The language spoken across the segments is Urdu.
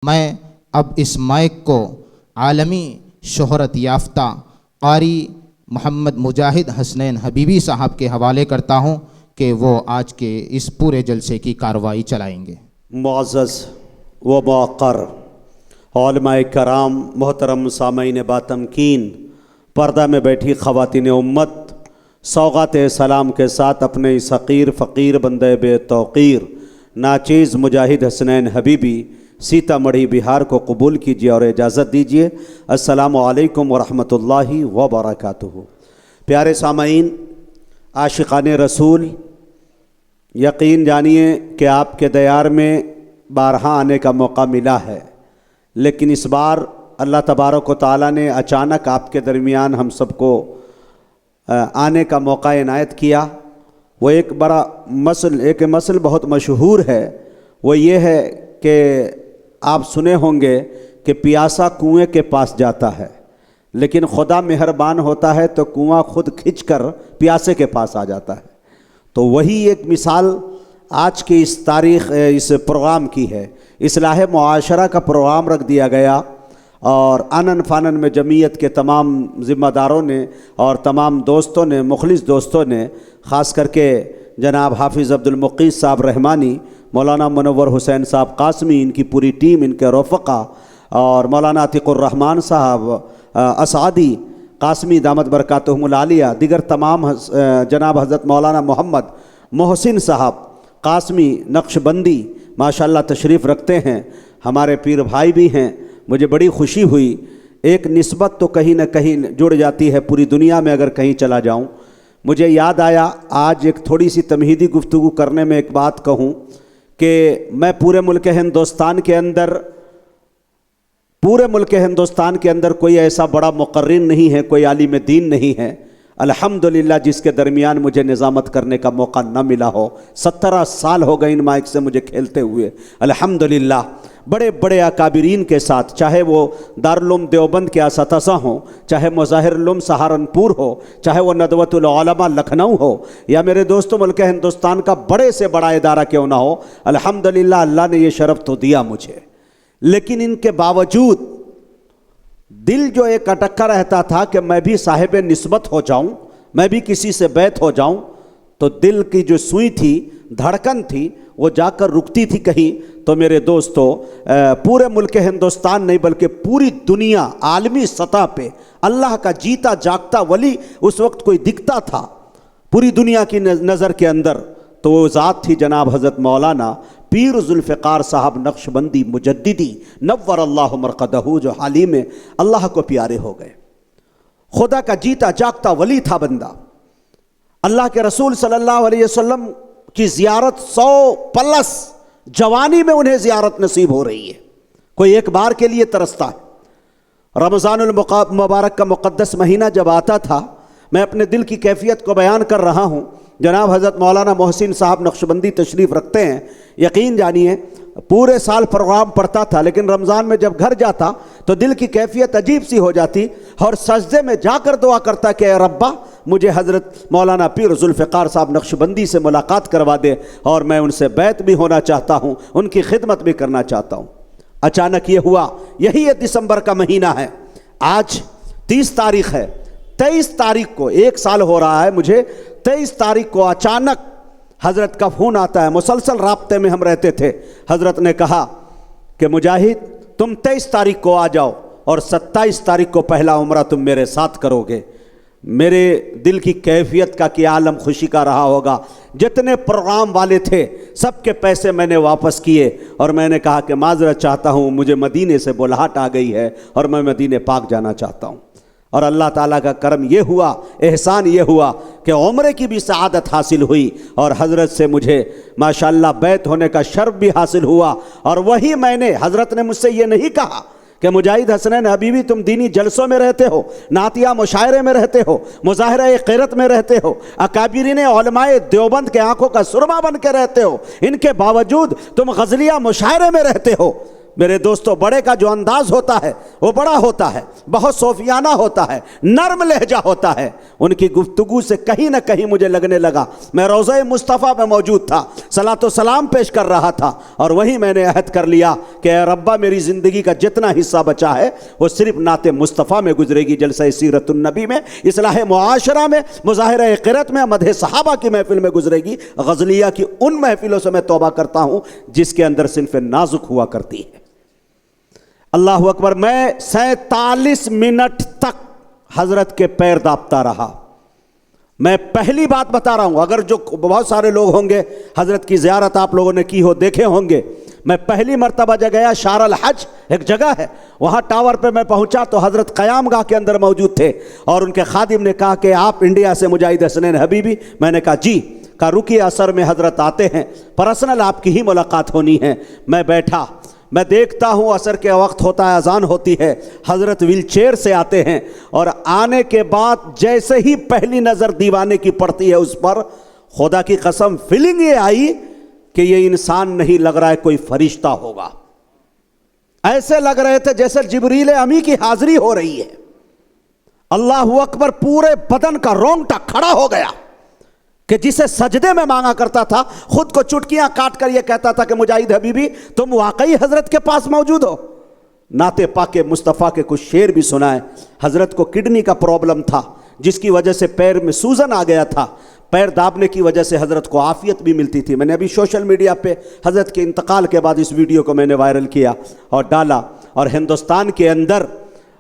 میں اب اس مائک کو عالمی شہرت یافتہ قاری محمد مجاہد حسنین حبیبی صاحب کے حوالے کرتا ہوں کہ وہ آج کے اس پورے جلسے کی کارروائی چلائیں گے۔ معزز و موقر علماء کرام، محترم سامعین باتمکین، پردہ میں بیٹھی خواتین امت، سوغات سلام کے ساتھ اپنے اس حقیر فقیر بندے بے توقیر ناچیز مجاہد حسنین حبیبی سیتا مڑھی بہار کو قبول کیجیے اور اجازت دیجیے۔ السلام علیکم ورحمۃ اللہ وبرکاتہ۔ پیارے سامعین، عاشقان رسول، یقین جانیے کہ آپ کے دیار میں بارہا آنے کا موقع ملا ہے، لیکن اس بار اللہ تبارک و تعالیٰ نے اچانک آپ کے درمیان ہم سب کو آنے کا موقع عنایت کیا۔ وہ ایک مسئلہ بہت مشہور ہے، وہ یہ ہے کہ آپ سنے ہوں گے کہ پیاسا کنویں کے پاس جاتا ہے، لیکن خدا مہربان ہوتا ہے تو کنواں خود کھنچ کر پیاسے کے پاس آ جاتا ہے۔ تو وہی ایک مثال آج کی اس پروگرام کی ہے۔ اصلاح معاشرہ کا پروگرام رکھ دیا گیا اور آنن فانن میں جمعیت کے تمام ذمہ داروں نے اور تمام دوستوں نے، مخلص دوستوں نے، خاص کر کے جناب حافظ عبدالمقیت صاحب رحمانی، مولانا منور حسین صاحب قاسمی، ان کی پوری ٹیم، ان کے رفقا، اور مولانا عتیق الرحمن صاحب اسعدی قاسمی دامت برکاتہم العالیہ، دیگر تمام جناب حضرت مولانا محمد محسن صاحب قاسمی نقشبندی ماشاءاللہ تشریف رکھتے ہیں، ہمارے پیر بھائی بھی ہیں۔ مجھے بڑی خوشی ہوئی، ایک نسبت تو کہیں نہ کہیں جڑ جاتی ہے پوری دنیا میں اگر کہیں چلا جاؤں۔ مجھے یاد آیا آج ایک تھوڑی سی تمہیدی گفتگو کرنے میں ایک بات کہوں کہ میں پورے ملک ہندوستان کے اندر کوئی ایسا بڑا مقرر نہیں ہے، کوئی عالم دین نہیں ہے الحمدللہ جس کے درمیان مجھے نظامت کرنے کا موقع نہ ملا ہو۔ 17 سال ہو گئے ان مائک سے مجھے کھیلتے ہوئے الحمدللہ، بڑے بڑے اکابرین کے ساتھ، چاہے وہ دارالعلوم دیوبند کے اساتذہ ہوں، چاہے مظاہر العلوم سہارنپور ہو، چاہے وہ ندوۃ العلماء لکھنؤ ہو، یا میرے دوستوں ملک ہندوستان کا بڑے سے بڑا ادارہ کیوں نہ ہو، الحمدللہ اللہ نے یہ شرف تو دیا مجھے۔ لیکن ان کے باوجود دل جو ایک اٹکا رہتا تھا کہ میں بھی صاحب نسبت ہو جاؤں، میں بھی کسی سے بیعت ہو جاؤں، تو دل کی جو سوئی تھی، دھڑکن تھی، وہ جا کر رکتی تھی کہیں۔ تو میرے دوستو، پورے ملک ہندوستان نہیں بلکہ پوری دنیا، عالمی سطح پہ اللہ کا جیتا جاگتا ولی اس وقت کوئی دکھتا تھا پوری دنیا کی نظر کے اندر، تو وہ ذات تھی جناب حضرت مولانا پیر ذوالفقار صاحب نقشبندی مجددی نور اللہ مرقدہ، جو حال ہی میں اللہ کو پیارے ہو گئے۔ خدا کا جیتا جاگتا ولی تھا بندہ۔ اللہ کے رسول صلی اللہ علیہ وسلم کی زیارت 100+ جوانی میں انہیں زیارت نصیب ہو رہی ہے، کوئی ایک بار کے لیے ترستا ہے۔ رمضان المبارک کا مقدس مہینہ جب آتا تھا، میں اپنے دل کی کیفیت کو بیان کر رہا ہوں۔ جناب حضرت مولانا محسن صاحب نقشبندی تشریف رکھتے ہیں، یقین جانیے پورے سال پروگرام پڑھتا تھا، لیکن رمضان میں جب گھر جاتا تو دل کی کیفیت عجیب سی ہو جاتی، اور سجدے میں جا کر دعا کرتا کہ اے ربا مجھے حضرت مولانا پیر ذوالفقار صاحب نقشبندی سے ملاقات کروا دے، اور میں ان سے بیعت بھی ہونا چاہتا ہوں، ان کی خدمت بھی کرنا چاہتا ہوں۔ اچانک یہ ہوا، یہی 1 دسمبر کا مہینہ ہے، آج 30 تاریخ ہے، 23 تاریخ کو 1 سال ہو رہا ہے مجھے، 23 تاریخ کو اچانک حضرت کا فون آتا ہے، مسلسل رابطے میں ہم رہتے تھے۔ حضرت نے کہا کہ مجاہد تم 23 تاریخ کو آ جاؤ اور 27 تاریخ کو پہلا عمرہ تم میرے ساتھ کرو گے۔ میرے دل کی کیفیت کا کیا عالم خوشی کا رہا ہوگا۔ جتنے پروگرام والے تھے سب کے پیسے میں نے واپس کیے، اور میں نے کہا کہ معذرت چاہتا ہوں، مجھے مدینے سے بلاہٹ آ گئی ہے اور میں مدینے پاک جانا چاہتا ہوں۔ اور اللہ تعالیٰ کا کرم یہ ہوا، احسان یہ ہوا کہ عمرے کی بھی سعادت حاصل ہوئی، اور حضرت سے مجھے ماشاءاللہ بیعت ہونے کا شرف بھی حاصل ہوا۔ اور وہی حضرت نے مجھ سے یہ نہیں کہا کہ مجاہد حسنین حبیبی تم دینی جلسوں میں رہتے ہو، نعتیہ مشاعرے میں رہتے ہو، مظاہرہ غیرت میں رہتے ہو، اکابرین علماء دیوبند کے آنکھوں کا سرما بن کے رہتے ہو، ان کے باوجود تم غزلیہ مشاعرے میں رہتے ہو۔ میرے دوستو بڑے کا جو انداز ہوتا ہے وہ بڑا ہوتا ہے، بہت صوفیانہ ہوتا ہے، نرم لہجہ ہوتا ہے۔ ان کی گفتگو سے کہیں نہ کہیں مجھے لگنے لگا میں روضہ مصطفیٰ میں موجود تھا، صلاۃ و سلام پیش کر رہا تھا، اور وہیں میں نے عہد کر لیا کہ اے ربا میری زندگی کا جتنا حصہ بچا ہے وہ صرف نعت مصطفیٰ میں گزرے گی، جلسہ سیرت النبی میں، اصلاح معاشرہ میں، مظاہرہ قرت میں، مدح صحابہ کی محفل میں گزرے گی۔ غزلیہ کی ان محفلوں سے میں توبہ کرتا ہوں جس کے اندر صنف نازک ہوا کرتی ہے۔ اللہ اکبر۔ میں 47 منٹ تک حضرت کے پیر دابتا رہا۔ میں پہلی بات بتا رہا ہوں، اگر جو بہت سارے لوگ ہوں گے حضرت کی زیارت آپ لوگوں نے کی ہو، دیکھے ہوں گے، میں پہلی مرتبہ جب گیا شار الحج ایک جگہ ہے، وہاں ٹاور پہ میں پہنچا تو حضرت قیام گاہ کے اندر موجود تھے، اور ان کے خادم نے کہا کہ آپ انڈیا سے مجاہد حسنین حبیبی؟ میں نے کہا جی۔ کہا رکیے، اثر میں حضرت آتے ہیں، پرسنل آپ کی ہی ملاقات ہونی ہے۔ میں بیٹھا، میں دیکھتا ہوں عصر کے وقت ہوتا ہے، اذان ہوتی ہے، حضرت ویل چیئر سے آتے ہیں، اور آنے کے بعد جیسے ہی پہلی نظر دیوانے کی پڑتی ہے اس پر، خدا کی قسم فیلنگ یہ آئی کہ یہ انسان نہیں لگ رہا ہے، کوئی فرشتہ ہوگا۔ ایسے لگ رہے تھے جیسے جبریل امی کی حاضری ہو رہی ہے۔ اللہ اکبر۔ پورے بدن کا رونگٹا کھڑا ہو گیا کہ جسے سجدے میں مانگا کرتا تھا خود کو چٹکیاں کاٹ کر یہ کہتا تھا کہ مجاہد حبیبی تم واقعی حضرت کے پاس موجود ہو۔ نعت پاک مصطفیٰ کے کچھ شعر بھی سنائے۔ حضرت کو کڈنی کا پرابلم تھا جس کی وجہ سے پیر میں سوجن آ گیا تھا، پیر دابنے کی وجہ سے حضرت کو عافیت بھی ملتی تھی۔ میں نے ابھی سوشل میڈیا پہ حضرت کے انتقال کے بعد اس ویڈیو کو میں نے وائرل کیا اور ڈالا، اور ہندوستان کے اندر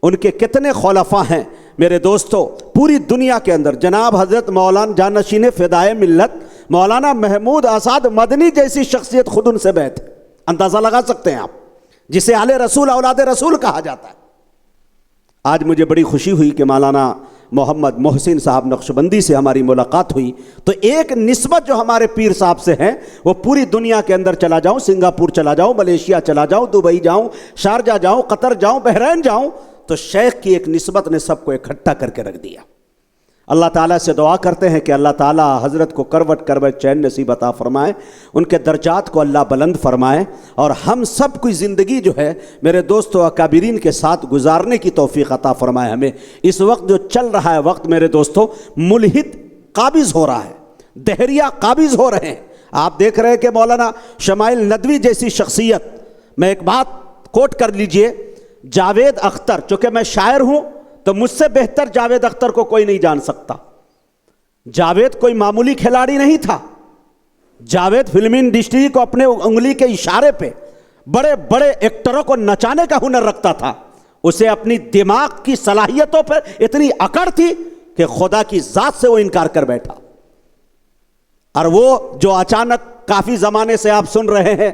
ان کے کتنے خلفاء ہیں میرے دوستو، پوری دنیا کے اندر جناب حضرت مولانا جانشین فدائے ملت مولانا محمود آزاد مدنی جیسی شخصیت خود ان سے بیعت ہے۔ اندازہ لگا سکتے ہیں آپ، جسے آل رسول اولاد رسول کہا جاتا ہے۔ آج مجھے بڑی خوشی ہوئی کہ مولانا محمد محسن صاحب نقشبندی سے ہماری ملاقات ہوئی، تو ایک نسبت جو ہمارے پیر صاحب سے ہیں وہ پوری دنیا کے اندر چلا جاؤں، سنگاپور چلا جاؤں، ملیشیا چلا جاؤں، دبئی جاؤں، شارجہ جاؤں، قطر جاؤں، بحرین جاؤں، تو شیخ کی ایک نسبت نے سب کو اکٹھا کر کے رکھ دیا۔ اللہ تعالیٰ سے دعا کرتے ہیں کہ اللہ تعالیٰ حضرت کو کروٹ کروٹ چین نصیب عطا فرمائے، ان کے درجات کو اللہ بلند فرمائے، اور ہم سب کی زندگی جو ہے میرے دوستو اکابرین کے ساتھ گزارنے کی توفیق عطا فرمائے ہمیں۔ اس وقت جو چل رہا ہے وقت میرے دوستو، ملحد قابض ہو رہا ہے، دہریہ قابض ہو رہے ہیں۔ آپ دیکھ رہے ہیں کہ مولانا شمائل ندوی جیسی شخصیت، میں ایک بات کوٹ کر لیجئے، جاوید اختر، چونکہ میں شاعر ہوں تو مجھ سے بہتر جاوید اختر کو کوئی نہیں جان سکتا۔ جاوید کوئی معمولی کھلاڑی نہیں تھا۔ جاوید فلمی انڈسٹری کو اپنے انگلی کے اشارے پہ بڑے بڑے ایکٹروں کو نچانے کا ہنر رکھتا تھا۔ اسے اپنی دماغ کی صلاحیتوں پر اتنی اکڑ تھی کہ خدا کی ذات سے وہ انکار کر بیٹھا۔ اور وہ جو اچانک کافی زمانے سے آپ سن رہے ہیں،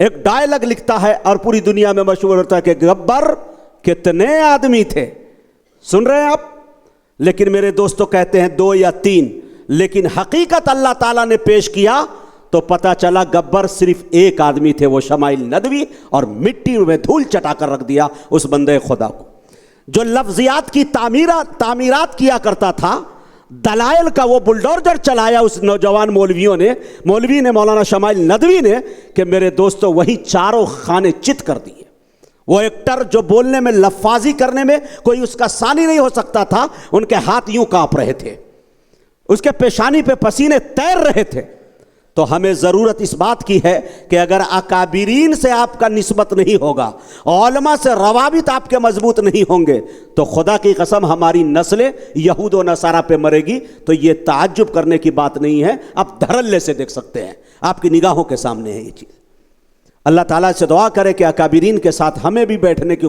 ایک ڈائلاگ لکھتا ہے اور پوری دنیا میں مشہور ہوتا ہے کہ گبر کتنے آدمی تھے، سن رہے ہیں آپ؟ لیکن میرے دوستوں کہتے ہیں 2 یا 3، لیکن حقیقت اللہ تعالیٰ نے پیش کیا تو پتہ چلا گبر صرف ایک آدمی تھے، وہ شمائل ندوی، اور مٹی میں دھول چٹا کر رکھ دیا اس بندے خدا کو جو لفظیات کی تعمیرات کیا کرتا تھا۔ دلائل کا وہ بلڈوزر چلایا اس نوجوان مولوی نے مولانا شمائل ندوی نے، کہ میرے دوستو وہی چاروں خانے چت کر دیے۔ وہ ایکٹر جو بولنے میں لفاظی کرنے میں کوئی اس کا ثانی نہیں ہو سکتا تھا، ان کے ہاتھ یوں کانپ رہے تھے، اس کے پیشانی پہ پسینے تیر رہے تھے۔ تو ہمیں ضرورت اس بات کی ہے کہ اگر اکابرین سے آپ کا نسبت نہیں ہوگا، علماء سے روابط آپ کے مضبوط نہیں ہوں گے، تو خدا کی قسم ہماری نسلیں یہود و نصارہ پہ مرے گی۔ تو یہ تعجب کرنے کی بات نہیں ہے، آپ دھڑلے سے دیکھ سکتے ہیں، آپ کی نگاہوں کے سامنے ہے یہ چیز۔ اللہ تعالیٰ سے دعا کرے کہ اکابرین کے ساتھ ہمیں بھی بیٹھنے کی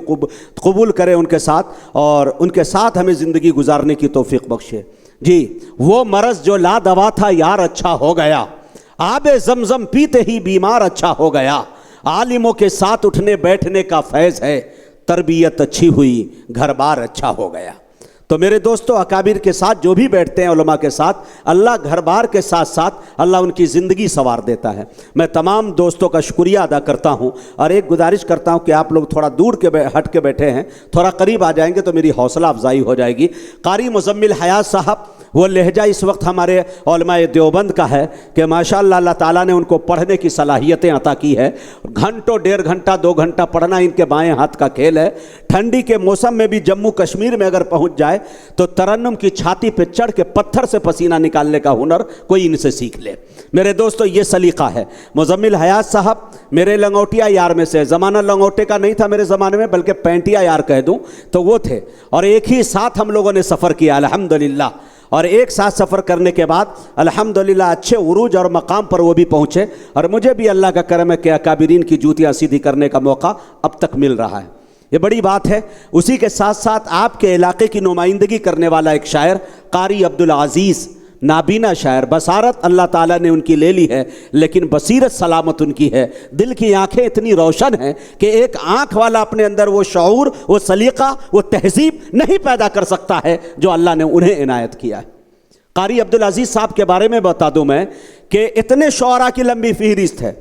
قبول کرے ان کے ساتھ، اور ان کے ساتھ ہمیں زندگی گزارنے کی توفیق بخشے۔ جی، وہ مرض جو لا دوا تھا یار اچھا ہو گیا، آب زمزم پیتے ہی بیمار اچھا ہو گیا، عالموں کے ساتھ اٹھنے بیٹھنے کا فیض ہے، تربیت اچھی ہوئی گھر بار اچھا ہو گیا۔ تو میرے دوستو اکابر کے ساتھ جو بھی بیٹھتے ہیں علماء کے ساتھ، اللہ گھر بار کے ساتھ ساتھ اللہ ان کی زندگی سنوار دیتا ہے۔ میں تمام دوستوں کا شکریہ ادا کرتا ہوں، اور ایک گزارش کرتا ہوں کہ آپ لوگ تھوڑا دور کے ہٹ کے بیٹھے ہیں، تھوڑا قریب آ جائیں گے تو میری حوصلہ افزائی ہو جائے گی۔ قاری مزمل حیات صاحب وہ لہجہ اس وقت ہمارے علماء دیوبند کا ہے کہ ماشاءاللہ اللہ تعالیٰ نے ان کو پڑھنے کی صلاحیتیں عطا کی ہے. گھنٹوں 1.5 گھنٹہ 2 گھنٹہ پڑھنا ان کے بائیں ہاتھ کا کھیل ہے. ٹھنڈی کے موسم میں بھی جموں کشمیر میں اگر پہنچ جائے تو ترنم کی چھاتی پہ چڑھ کے پتھر سے پسینہ نکالنے کا ہنر کوئی ان سے سیکھ لے. میرے دوستو یہ سلیقہ ہے. مزمل حیات صاحب میرے لنگوٹیا یار میں سے، زمانہ لنگوٹے کا نہیں تھا میرے زمانے میں بلکہ پینٹیا یار کہہ دوں تو وہ تھے، اور ایک ہی ساتھ ہم لوگوں نے سفر کیا الحمدللہ. اور ایک ساتھ سفر کرنے کے بعد الحمدللہ اچھے عروج اور مقام پر وہ بھی پہنچے، اور مجھے بھی اللہ کا کرم ہے کہ اکابرین کی جوتیاں سیدھی کرنے کا موقع اب تک مل رہا ہے. یہ بڑی بات ہے. اسی کے ساتھ ساتھ آپ کے علاقے کی نمائندگی کرنے والا ایک شاعر قاری عبدالعزیز، نابینا شاعر، بصارت اللہ تعالیٰ نے ان کی لے لی ہے لیکن بصیرت سلامت ان کی ہے. دل کی آنکھیں اتنی روشن ہیں کہ ایک آنکھ والا اپنے اندر وہ شعور، وہ سلیقہ، وہ تہذیب نہیں پیدا کر سکتا ہے جو اللہ نے انہیں عنایت کیا ہے. قاری عبدالعزیز صاحب کے بارے میں بتا دوں میں کہ اتنے شعراء کی لمبی فہرست ہے،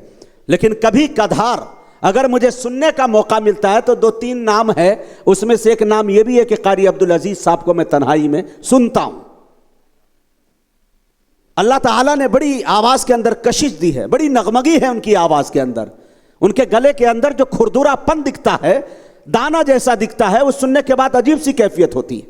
لیکن کبھی کدھار اگر مجھے سننے کا موقع ملتا ہے تو 2-3 نام ہے. اس میں سے ایک نام یہ بھی ہے کہ قاری عبدالعزیز صاحب کو میں تنہائی میں سنتا ہوں. اللہ تعالیٰ نے بڑی آواز کے اندر کشش دی ہے، بڑی نغمگی ہے ان کی آواز کے اندر. ان کے گلے کے اندر جو کھردرا پن دکھتا ہے، دانا جیسا دکھتا ہے، وہ سننے کے بعد عجیب سی کیفیت ہوتی ہے.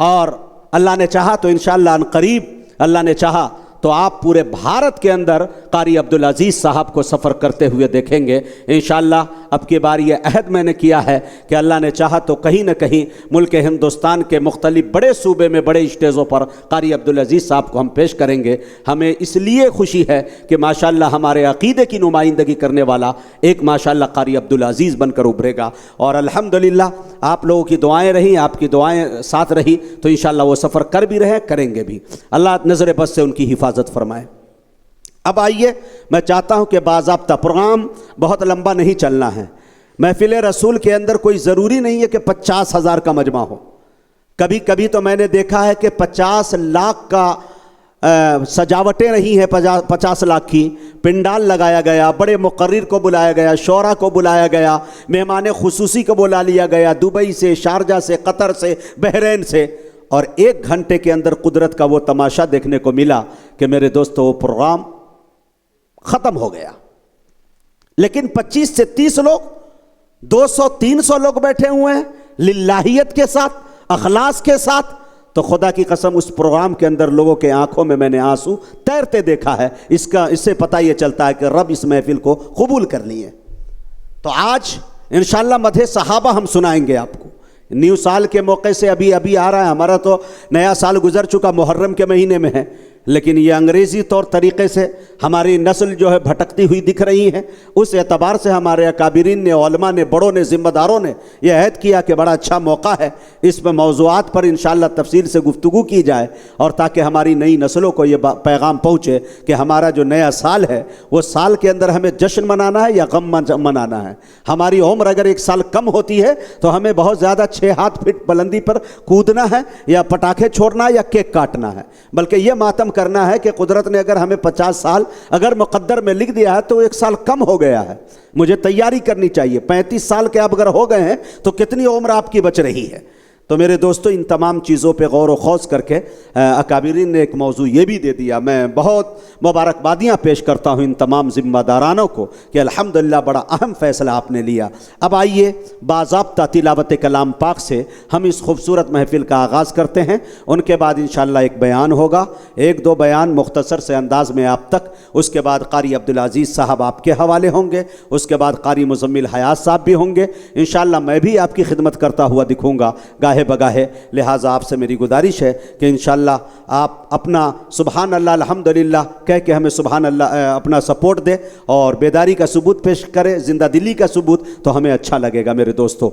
اور اللہ نے چاہا تو انشاءاللہ ان قریب اللہ نے چاہا تو آپ پورے بھارت کے اندر قاری عبدالعزیز صاحب کو سفر کرتے ہوئے دیکھیں گے انشاءاللہ. اب کی بار یہ عہد میں نے کیا ہے کہ اللہ نے چاہا تو کہیں نہ کہیں ملک ہندوستان کے مختلف بڑے صوبے میں بڑے اسٹیجوں پر قاری عبدالعزیز صاحب کو ہم پیش کریں گے. ہمیں اس لیے خوشی ہے کہ ماشاءاللہ ہمارے عقیدے کی نمائندگی کرنے والا ایک ماشاءاللہ قاری عبدالعزیز بن کر ابھرے گا. اور الحمدللہ آپ لوگوں کی دعائیں رہیں، آپ کی دعائیں ساتھ رہی تو انشاءاللہ وہ سفر کر بھی رہے، کریں گے بھی. اللہ نظر بس سے ان کی حفاظت فرمائے. اب آئیے، میں چاہتا ہوں کہ باضابطہ پروگرام بہت لمبا نہیں چلنا ہے. محفل رسول کے اندر کوئی ضروری نہیں ہے کہ 50,000 کا مجمع ہو. کبھی کبھی تو میں نے دیکھا ہے کہ 50 لاکھ کا سجاوٹیں رہی ہیں، 50 لاکھ کی پنڈال لگایا گیا، بڑے مقرر کو بلایا گیا، شعراء کو بلایا گیا، مہمان خصوصی کو بلا لیا گیا، دبئی سے، شارجہ سے، قطر سے، بحرین سے، اور 1 گھنٹے کے اندر قدرت کا وہ تماشا دیکھنے کو ملا کہ میرے دوستو وہ پروگرام ختم ہو گیا. لیکن 25 سے 30 لوگ، 200-300 لوگ بیٹھے ہوئے ہیں للہیت کے ساتھ، اخلاص کے ساتھ. تو خدا کی قسم اس پروگرام کے اندر لوگوں کے آنکھوں میں نے آنسو تیرتے دیکھا ہے. اس سے پتہ یہ چلتا ہے کہ رب اس محفل کو قبول کر لیے. تو آج انشاءاللہ مدح صحابہ ہم سنائیں گے آپ کو. نیو سال کے موقع سے ابھی آ رہا ہے. ہمارا تو نیا سال گزر چکا، محرم کے مہینے میں ہے، لیکن یہ انگریزی طور طریقے سے ہماری نسل جو ہے بھٹکتی ہوئی دکھ رہی ہے. اس اعتبار سے ہمارے اکابرین نے، علماء نے، بڑوں نے، ذمہ داروں نے یہ عہد کیا کہ بڑا اچھا موقع ہے، اس میں موضوعات پر انشاءاللہ تفصیل سے گفتگو کی جائے، اور تاکہ ہماری نئی نسلوں کو یہ پیغام پہنچے کہ ہمارا جو نیا سال ہے وہ سال کے اندر ہمیں جشن منانا ہے یا غم منانا ہے. ہماری عمر اگر 1 سال کم ہوتی ہے تو ہمیں بہت زیادہ 6 ہاتھ فٹ بلندی پر کودنا ہے یا پٹاخے چھوڑنا ہے یا کیک کاٹنا ہے، بلکہ یہ ماتم کرنا ہے کہ قدرت نے اگر ہمیں 50 سال اگر مقدر میں لکھ دیا ہے تو 1 سال کم ہو گیا ہے. مجھے تیاری کرنی چاہیے. 35 سال کے اب اگر ہو گئے ہیں تو کتنی عمر آپ کی بچ رہی ہے. تو میرے دوستو ان تمام چیزوں پہ غور و خوض کر کے اکابرین نے ایک موضوع یہ بھی دے دیا. میں بہت مبارکبادیاں پیش کرتا ہوں ان تمام ذمہ دارانوں کو کہ الحمدللہ بڑا اہم فیصلہ آپ نے لیا. اب آئیے باضابطہ تلاوت کلام پاک سے ہم اس خوبصورت محفل کا آغاز کرتے ہیں. ان کے بعد انشاءاللہ ایک بیان ہوگا، 1-2 بیان مختصر سے انداز میں آپ تک. اس کے بعد قاری عبدالعزیز صاحب آپ کے حوالے ہوں گے. اس کے بعد قاری مزمل حیات صاحب بھی ہوں گے. انشاءاللہ میں بھی آپ کی خدمت کرتا ہوا دکھوں گا گاہے بگاہے. لہٰذا آپ سے میری گزارش ہے کہ انشاءاللہ آپ اپنا سبحان اللہ الحمدللہ کہہ کے ہمیں سبحان اللہ اپنا سپورٹ دے اور بیداری کا ثبوت پیش کرے، زندہ دلی کا ثبوت، تو ہمیں اچھا لگے گا میرے دوستو.